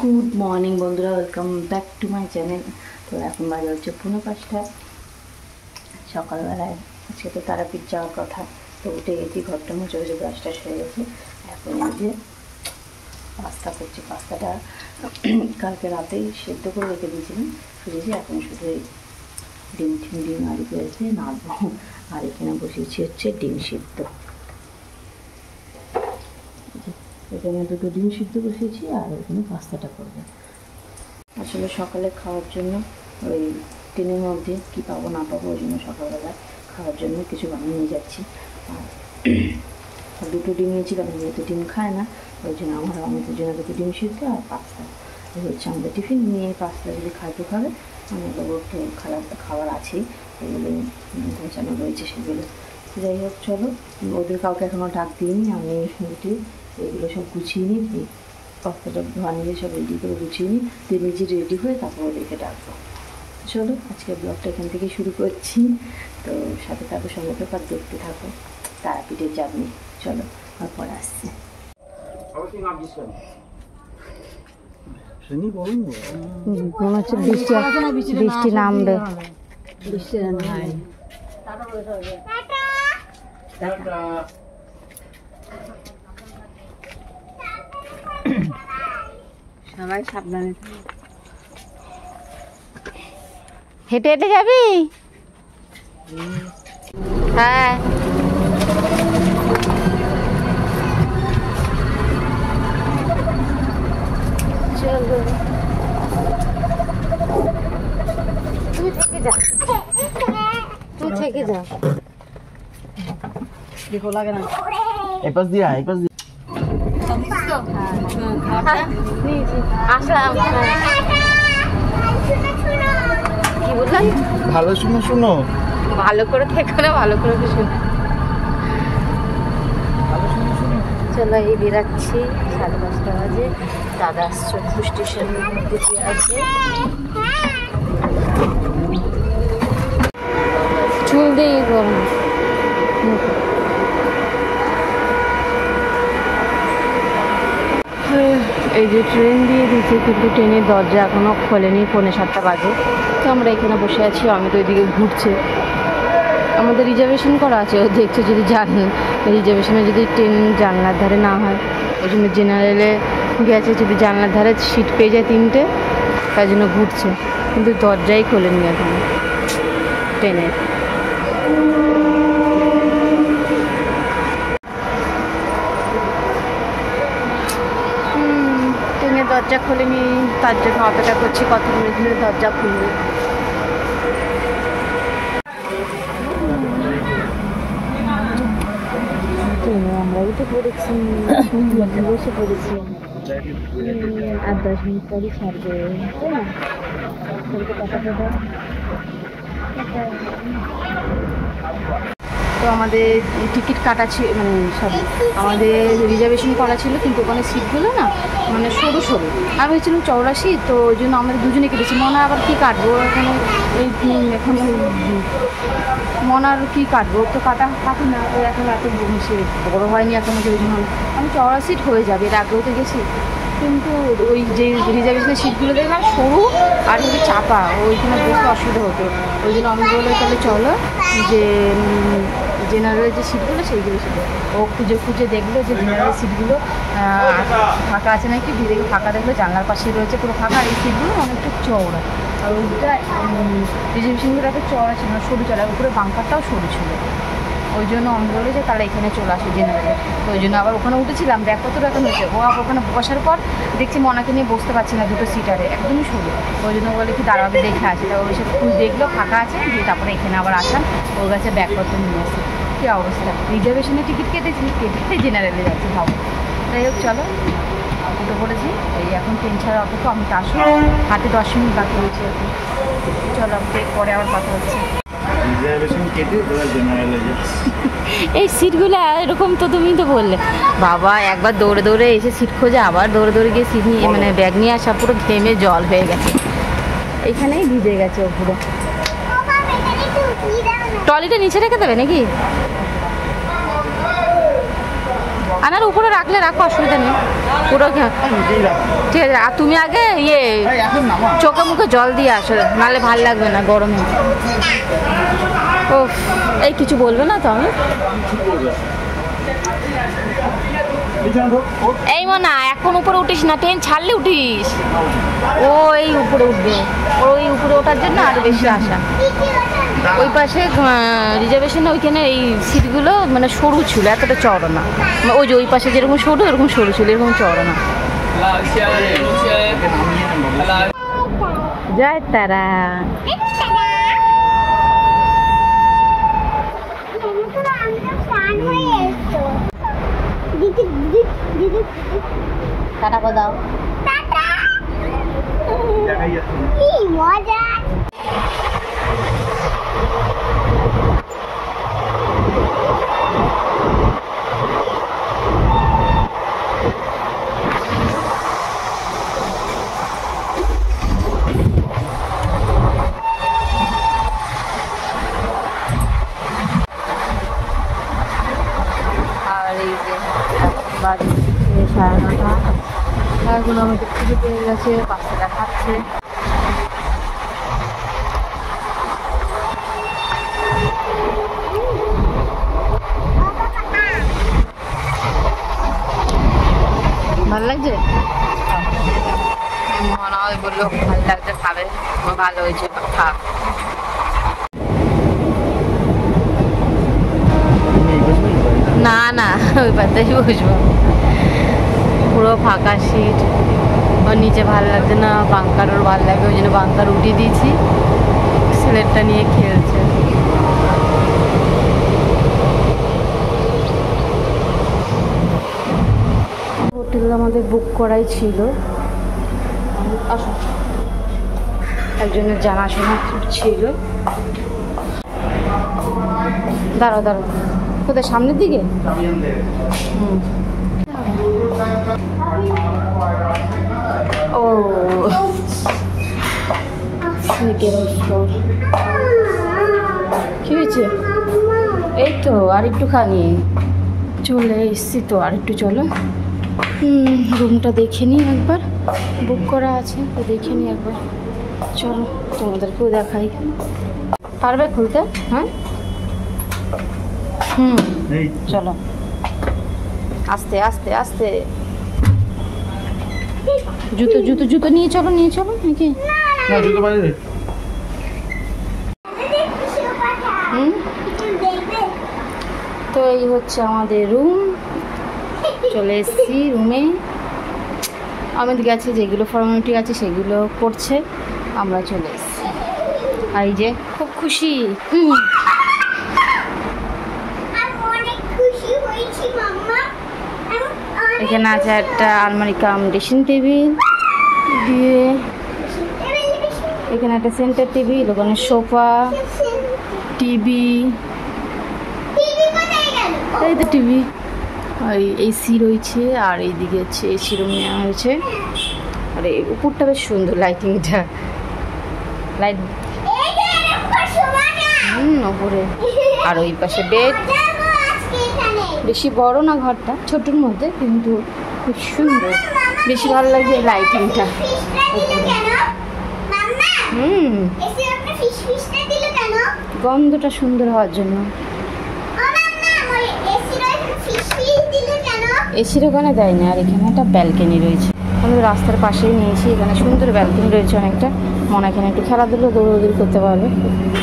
Good morning বন্ধুরা, welcome back to my channel. তো এখন বাজে হচ্ছে 4:45 সকালবেলায়। আজকে তো তারাপীঠ যাওয়ার কথা, তো উঠে গেছি, ঘরটা মুছে মুছে ব্রাশটা হয়ে গেছে। এখন এই যে পাস্তা করছি। পাস্তাটা কালকে রাতেই সেদ্ধ করে রেখে দিয়েছিলাম ফ্রিজে। এখন শুধু এই ডিম আলু পেয়েছে নাড়বো। আর এখানে বসিয়েছি হচ্ছে ডিম সিদ্ধ। এখানে দুটো ডিম সিদ্ধ বসিয়েছি আর এখানে পাস্তাটা করবো। আসলে সকালে খাওয়ার জন্য ওই টিনের মধ্যে কী পাবো না পাবো, ওই জন্য সকালবেলা খাওয়ার জন্য কিছু বানিয়ে নিয়ে যাচ্ছি। আর দুটো ডিম নিয়েছিলাম, যেহেতু ডিম খায় না ওই জন্য আমাদের জন্য দুটো ডিম সিদ্ধ আর পাস্তা। এই হচ্ছে আমাদের টিফিন। নিয়ে পাস্তা যদি খাইতে খাবে, আমাদের একটু খাবার আছেই, এগুলো গোছানো রয়েছে সেগুলো। যাই হোক, চলো, ওদের কাউকে এখনও ডাক দিইনি। আমি উঠে এগুলো সব গুছিয়ে নিই, পাস্তাটা বানিয়ে সব রেডি করে গুছিয়ে নিই, দিয়ে নিজে রেডি হয়ে তারপর ওদেরকে ডাকবো। চলো, আজকে ব্লগটা এখান থেকেই শুরু করছি। তো সাথে থাকো, সঙ্গে থাকো, দেখতে থাকো তারাপীঠের জার্নি। চলো, আর পরে আসছি। মনে হচ্ছে বৃষ্টি নামবে। বৃষ্টি সবাই সাবধানে। হেঁটে হেঁটে যাবি? হ্যাঁ, চলো, তুই থেকে যা, তুই থেকে যা। দেখো লাগে না, এই পাশ দিয়া আসলাম। কি বললাম? ভালো শুনো, ভালো করে থেকো না, ভালো করে শুনো। চলো, এই বেরাচ্ছি, 5:30 বাজে। দাদা আসছে স্টেশনের মধ্যে দিয়ে আসবে। চুল দিয়ে গরম। এই যে ট্রেন দিয়ে দিয়েছে, কিন্তু ট্রেনের দরজা এখনও খোলেনি। 6:45 বাজে। তো আমরা এখানে বসে আছি, আমি তো ওইদিকে ঘুরছে। আমাদের রিজার্ভেশন করা আছে, ও দেখছে যদি রিজার্ভেশনে যদি ট্রেন জানলার ধারে না হয়, ওই জন্য জেনারেলে গেছে, যদি জানলার ধারে সিট পেয়ে যায় 3টে, তার জন্য ঘুরছে। কিন্তু দরজাই খোলেনি এখন ট্রেনের। ট্রেনের দরজা খোলেনি, তার জন্য অপেক্ষা করছি কতক্ষণের জন্য দরজা খুলবে। আমরা উঠে পড়েছি, বসে পড়েছি। আর 10 মিনিট পরই ছাড়বে, তাই না? তো আমাদের টিকিট কাটা ছিল, মানে সরি, আমাদের রিজার্ভেশন করা ছিল, কিন্তু ওখানে সিটগুলো না মানে সরু সরু। আমি ভেবেছিলাম 84, তো ওই জন্য আমরা দুজনে কেটেছি। মনে আবার কী কাটবো এখানে, এখন মনার কী কাটবো, তো কাটি না। ওই এখন এত বড় হয়নি এখনো, ওই জন্য আমি 84 সিট হয়ে যাবে, এর আগেও তো গেছি। কিন্তু ওই যে রিজার্ভেশনের সিটগুলো দেখলাম সরু আর কিন্তু চাপা, ওইখানে বসতে অসুবিধা হতো। ওই জন্য আমি বললাম তাহলে চলো যে জেনারেলের যে সিটগুলো সেইগুলো ছিল। ও খুঁজে দেখলো যে জেনারেল সিটগুলো ফাঁকা আছে নাকি, দেখে ফাঁকা দেখলো, জানলার পাশে রয়েছে পুরো ফাঁকা। এই সিটগুলো অনেকটা চওড়া, আর ওইটা রিজার্ভেশনগুলো এত চওড়া ছিল না, সরু চড়া, উপরে বাঙ্কারটাও সরু ছিল। ওই জন্য আমি বলি যে তাহলে এখানে চলে আসে জেনারেলে। তো ওই জন্য আবার ওখানে উঠেছিলাম, দেখ কত রকম হয়েছে। ও আবার ওখানে বসার পর দেখছি মনাকে নিয়ে বসতে পারছি না, দুটো সিটারে একদমই সরু। ওই জন্য বলে কি দাঁড়াবে, দেখে আসে। তা ওই সব দেখলো ফাঁকা আছে, দিয়ে তারপরে এখানে আবার আসলাম, ওর কাছে ব্যাগপত্র নিয়ে আসি। কী অবস্থা, রিজার্ভেশনের টিকিট কেটেছি, জেনারেলে যাচ্ছি, ভাবো। যাই হোক, চলো, উঠে পড়েছি। এই এখন ট্রেন ছাড়া অপেক্ষা, আমি তো আসবো, হাতে 10 মিনিট বাকি রয়েছে। চলো, আমাকে পরে আবার কথা হচ্ছে। এই সিটগুলো এরকম, তো তুমি তো বললে বাবা, একবার দৌড়ে দৌড়ে এসে সিট খোঁজে, আবার দৌড়ে দৌড়ে গিয়ে সিট নিয়ে মানে ব্যাগ নিয়ে আসা, পুরো ঘেমে জল হয়ে গেছে। এখানেই ভিজে গেছে ও পুরো। ট্রলিটা নিচে রেখে দেবে নাকি? আনার উপরে রাখলে রাখো, অসুবিধা নেই। পুরো ঠিক আছে। আর তুমি আগে চোখে মুখে জল দিয়ে আসো, নাহলে ভাল লাগবে না গরমে। ও এই কিছু বলবে না তো? আমি এই মনা এখন উপরে উঠিস না, ট্রেন ছাড়লে উঠিস। ও এই উপরে উঠবে, ওই উপরে ওঠার জন্য আরো বেশি আশা। ওই পাশে রিজার্ভেশনে ওইখানে এই সিটগুলো মানে সরু ছিল, এতটা চওড়া না। ওই যে ওই পাশে যেরকম সরু এরকম সরু ছিল, এরকম চওড়া না। জয় তারা। টাটা করে দাও। আর এই যে বাড়ি 9:30, এগুলো আমাদের খুঁজে পেয়ে গেছে, বাচ্চারা খাচ্ছে। ভালো লাগছে? মনে হয় বললো ভালো লাগছে, খাবে। ভালো হয়েছে, খা। না না, ওই পাতাই বসবো। পুরো ফাঁকা সিট, ওর নিচে ভালো লাগছে না, বাঙ্কার ওর ভালো লাগে, ওই জন্য বাঙ্কার উঠিয়ে দিয়েছি। স্লেটটা নিয়ে খেলছে। হোটেল আমাদের বুক করাই ছিল, একজনের জানাশোনা ছিল। দাঁড়াও দাঁড়াও, কোথায়? সামনের দিকে? ও কি হয়েছে? এই তো আর একটুখানি চলে এসছি তো, আর একটু চলো। রুমটা দেখে নিই একবার, বুক করা আছে তো দেখে নিই একবার। চলো তোমাদেরকেও দেখাই। পারবে খুলতে? হ্যাঁ চলো, আস্তে আস্তে আস্তে। জুতো জুতো জুতো নিয়ে চলো, নিয়ে চলো নাকি? তো এই হচ্ছে আমাদের রুম, চলে এসেছি রুমে। আমাদের গেছে যেগুলো ফর্মালিটি আছে সেগুলো করছে, আমরা চলে এসেছি। আর এই যে খুব খুশি। এখানে আছে একটা আলমারি কাম ড্রেসিং টেবিল দিয়ে, এখানে একটা সেন্টার টেবিল, ওখানে সোফা, টিভি, এই তো টিভি, আর এসি রয়েছে। আর এইদিকে হচ্ছে এসি রুম নেওয়া হয়েছে। আর এই উপরটা বেশ সুন্দর, লাইটিংটা লাইট ওপরে। আর ওই পাশে বেড, বেশি বড় না ঘরটা, ছোটোর মধ্যে, কিন্তু খুব সুন্দর, বেশি ভালো লাগছে লাইটিংটা। গন্ধটা সুন্দর হওয়ার জন্য। এসির ওখানে দেয় না। আর এখানে একটা ব্যালকনি রয়েছে, আমাদের রাস্তার পাশেই নিয়েছি। এখানে সুন্দর ব্যালকনি রয়েছে অনেকটা, মনে এখানে একটু খেলাধুলো দৌড়দৌড়ি করতে পারবে।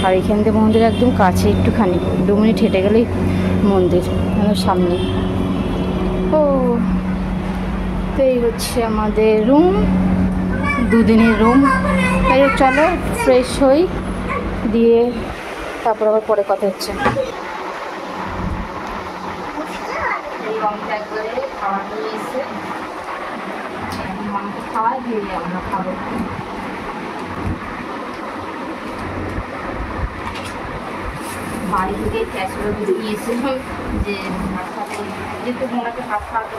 আর এখান থেকে মন্দির একদম কাছে, একটুখানি 2 মিনিট হেঁটে গেলেই মন্দির সামনে। ও তো এই হচ্ছে আমাদের রুম, 2 দিনের রুম। তাই চলো ফ্রেশ হই, দিয়ে তারপর আবার পরে কথা হচ্ছে। খাওয়াই দিয়ে আমরা খাবো। বাড়ি থেকে ক্যাশগুলো দিয়েছিলাম যে যেহেতু মোনাকে ভাত খাওয়াতে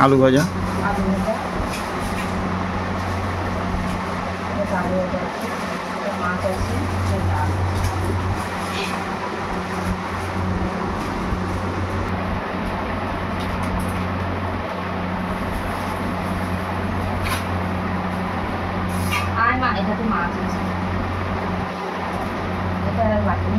আলু ভাজা, মাছ আছে আর মা এটাতে মাছ আছে এটা বাটি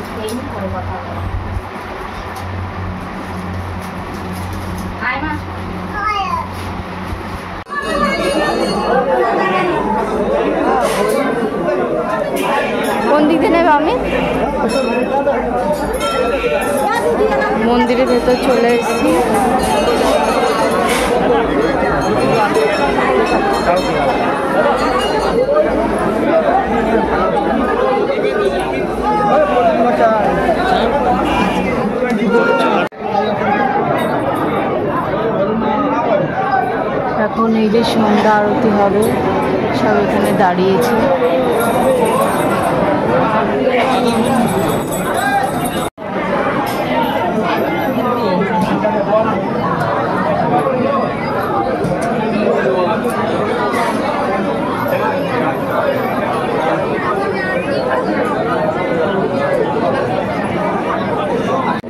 খেয়ে নি পরে কথা বলো আয় মা কোন দিক দিয়ে নেবে আমি মন্দিরের ভেতর চলে এসেছি এখন এই যে সন্ধ্যা আরতি হবে সব এখানে দাঁড়িয়েছে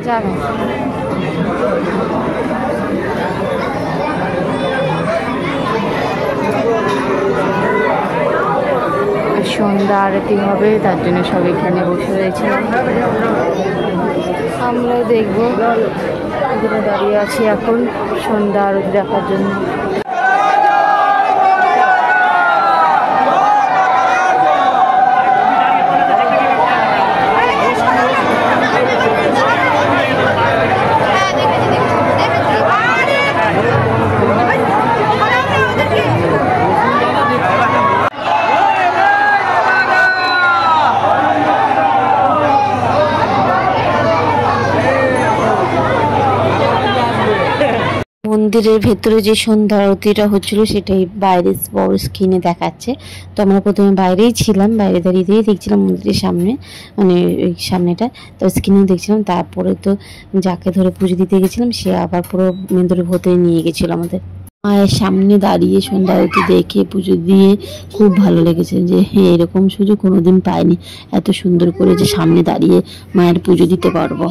যাবে সন্ধ্যা আরতি হবে তার জন্য সব এখানে বসে রয়েছে আমরাও দেখবো এখানে দাঁড়িয়ে আছি এখন সন্ধ্যা আরতি দেখার জন্য মন্দিরের ভেতরে যে সন্ধ্যা আরতিটা হচ্ছিল সেটাই বাইরে বড় স্ক্রিনে দেখাচ্ছে তো আমরা প্রথমে বাইরেই ছিলাম বাইরে দাঁড়িয়ে দেখছিলাম মন্দিরের সামনে মানে ওই সামনেটা তো স্ক্রিনে দেখছিলাম তারপরে তো যাকে ধরে পুজো দিতে গেছিলাম সে আবার পুরো মন্দিরের ভেতরে নিয়ে গেছিল আমাদের মায়ের সামনে দাঁড়িয়ে সন্ধ্যা আরতি দেখে পুজো দিয়ে খুব ভালো লেগেছে যে হ্যাঁ এরকম সুযোগ কোনোদিন পাইনি এত সুন্দর করে যে সামনে দাঁড়িয়ে মায়ের পুজো দিতে পারবো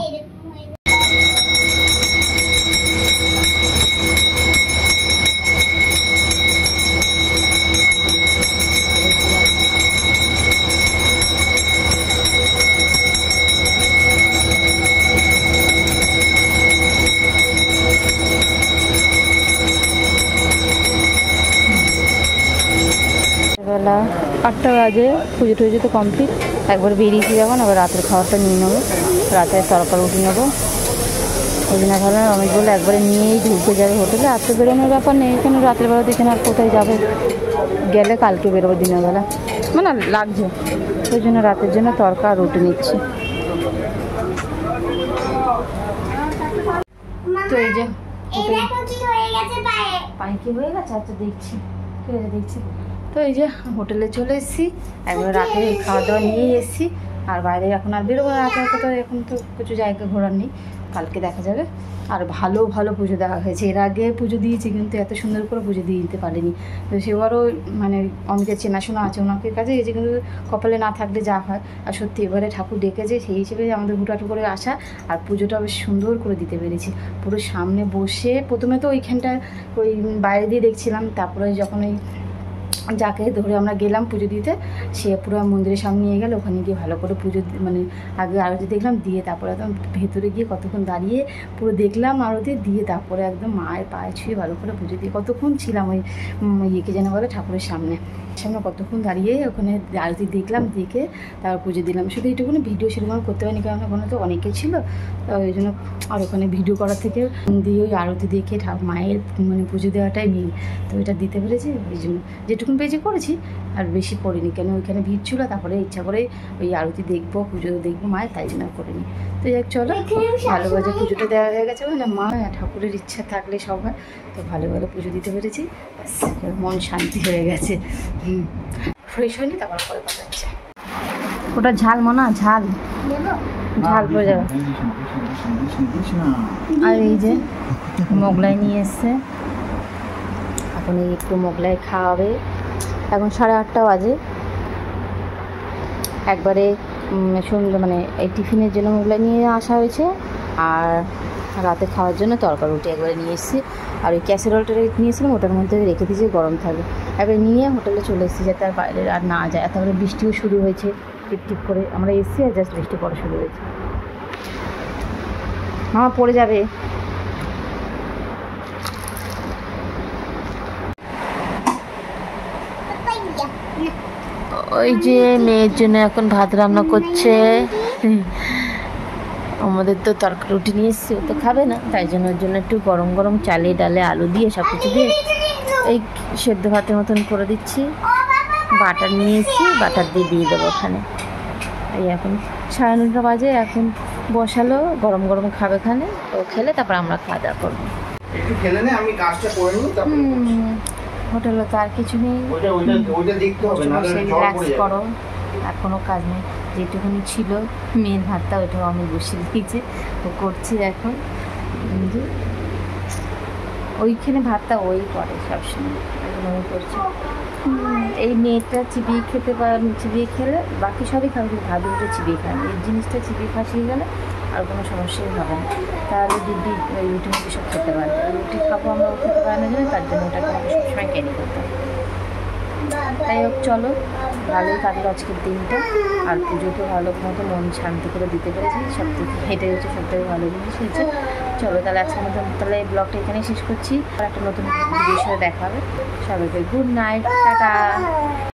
বেলা 8টা বাজে পুজো টুজো তো কমপ্লিট একবার বেরিয়েছি যখন আবার রাতের খাবারটা নিয়ে নেবো রাতের তরকারি উঠে নেবো ওই জন্য ভাবলাম রমেশ বলে একবারে নিয়েই ঢুকে যাবে হোটেলে আর তো বেরোনোর ব্যাপার নেই এখানে রাতের বেলা এখানে আর কোথায় যাবে গেলে কালকে বেরোবো দিনের বেলা মানে লাগছে ওই জন্য রাতের জন্য তরকা আর রুটি নিচ্ছি তো এই যে পায়ে কি হয়ে গেছে আচ্ছা দেখছি ঠিক আছে দেখছি তো এই যে হোটেলে চলে এসেছি একবার রাতে খাওয়া দাওয়া নিয়েই এসেছি আর বাইরে এখন আর বেরোবো না রাতে তো এখন তো কিছু জায়গা ঘোরার নেই কালকে দেখা যাবে আর ভালো ভালো পুজো দেওয়া হয়েছে এর আগে পুজো দিয়েছি কিন্তু এত সুন্দর করে পুজো দিয়ে দিতে পারিনি তো সেবারও মানে অনেকের চেনাশোনা আছে ওনাকে কাছে এই যে কিন্তু কপালে না থাকলে যা হয় আর সত্যি এবারে ঠাকুর ডেকেছে সেই হিসেবে আমাদের হুটাটু করে আসা আর পুজোটা বেশ সুন্দর করে দিতে পেরেছি পুরো সামনে বসে প্রথমে তো ওইখানটায় ওই বাইরে দিয়ে দেখছিলাম তারপরে যখন ওই যাকে ধরে আমরা গেলাম পুজো দিতে সে পুরো মন্দিরের সামনে নিয়ে গেল ওখানে গিয়ে ভালো করে পুজো মানে আগে আরতি দেখলাম দিয়ে তারপরে একদম ভেতরে গিয়ে কতক্ষণ দাঁড়িয়ে পুরো দেখলাম আরতি দিয়ে তারপরে একদম মায়ের পায়ে ছুঁয়ে ভালো করে পুজো দিয়ে কতক্ষণ ছিলাম ওই ইয়েকে যেন বলে ঠাকুরের সামনে কতক্ষণ দাঁড়িয়ে ওখানে আরতি দেখলাম দেখে তারপর পুজো দিলাম শুধু এইটুকুনি ভিডিও সেরকম করতে পারিনি কারণ ওখানে তো অনেকে ছিল ওই জন্য আর ওখানে ভিডিও করার থেকে দিয়ে ওই আরতি দেখে মায়ের মানে পুজো দেওয়াটাই নেই তো এটা দিতে পেরেছি ওই জন্য যেটুকুন পেয়েছি করেছি আর বেশি করিনি কেন ওইখানে ভিড় ছিল তারপরে ইচ্ছা করে ওই আরতি দেখবো পুজো দেখবো মায়ের তাই জন্য করিনি তো যাক চলো ভালোভাবে পুজোটা দেওয়া হয়ে গেছে বলে মা ঠাকুরের ইচ্ছা থাকলে সব হয় তো ভালো ভালো পুজো দিতে পেরেছি মন শান্তি হয়ে গেছে ফ্রেশ হয়নি তারপর পরে পাঠাচ্ছে ওটা ঝাল মনা ঝাল ঝাল পড়ে যাবে। আর এই যে মোগলাই নিয়ে এসছে, এখন এই একটু মোগলাই খাওয়াবে। এখন 8:30 বাজে। একবারে সন্ধ্যে মানে এই টিফিনের জন্য মোগলাই নিয়ে আসা হয়েছে, আর রাতে খাওয়ার জন্য তরকারি রুটি একবারে নিয়ে এসেছি। আর ওই ক্যাসেরোলটা নিয়েছিলাম, ওটার মধ্যে রেখে দিয়েছি গরম থাকবে। একবারে নিয়ে হোটেলে চলে এসেছি যাতে আর বাইরে আর না যায়। তারপরে বৃষ্টিও শুরু হয়েছে টিপ টিপ করে, আমরা এসেছি আর জাস্ট বৃষ্টি পড়া শুরু হয়েছে। মামা পড়ে যাবে। ওই যে মেয়ের জন্য এখন ভাত রান্না করছে। আমাদের তো তরকারি রুটি নিয়ে এসেছি, ও তো খাবে না, তাই জন্য ওর জন্য একটু গরম গরম চালে ডালে আলু দিয়ে সব কিছু দিয়ে এই সেদ্ধ ভাতের মতন করে দিচ্ছি। বাটার নিয়ে এসেছি, বাটার দিয়ে দেবো ওখানে। এই এখন 9:30 বাজে, এখন বসালো, গরম গরম খাবে খানে, ও খেলে তারপর আমরা খাওয়া দাওয়া করবো। হোটেলে তো আর কিছু নেই, রিল্যাক্স করো, আর কোনো কাজ নেই। যেটুকুনি ছিল মেয়ের ভাতটা ওইটাও আমি বসিয়ে দিয়েছি, ও করছি এখন। ওইখানে ভাতটা ওই করে সবসময়, ওই করছে। এই মেয়েটা চিবিয়ে চিবিয়ে খেলে বাকি সবই খাবে, কিন্তু ভাত দুটো চিবিয়ে খায়। এই জিনিসটা চিবিয়ে ফাঁসিয়ে গেলে আর কোনো সমস্যাই হবে না। তাহলে দিদি ওই রুটি মুটি সব খেতে পারে, রুটি খাবো আমরা, ও খেতে পারে না জন্য, তার জন্য ওটাকে আমাকে সবসময় ক্যারি করতে হবে। তাই হোক, চলো, ভালোই কাটলো আজকের দিনটা। আর পুজোকে ভালো মতো মন শান্তি করে দিতে পেরেছি, সব থেকে হেঁটে হচ্ছে সবথেকে ভালো জিনিস হয়েছে। চলো তাহলে আজকের মতো তাহলে ব্লগটা এখানেই শেষ করছি, আর একটা নতুন ভিডিওর সাথে দেখা হবে। সবাইকে গুড নাইট, টাটা।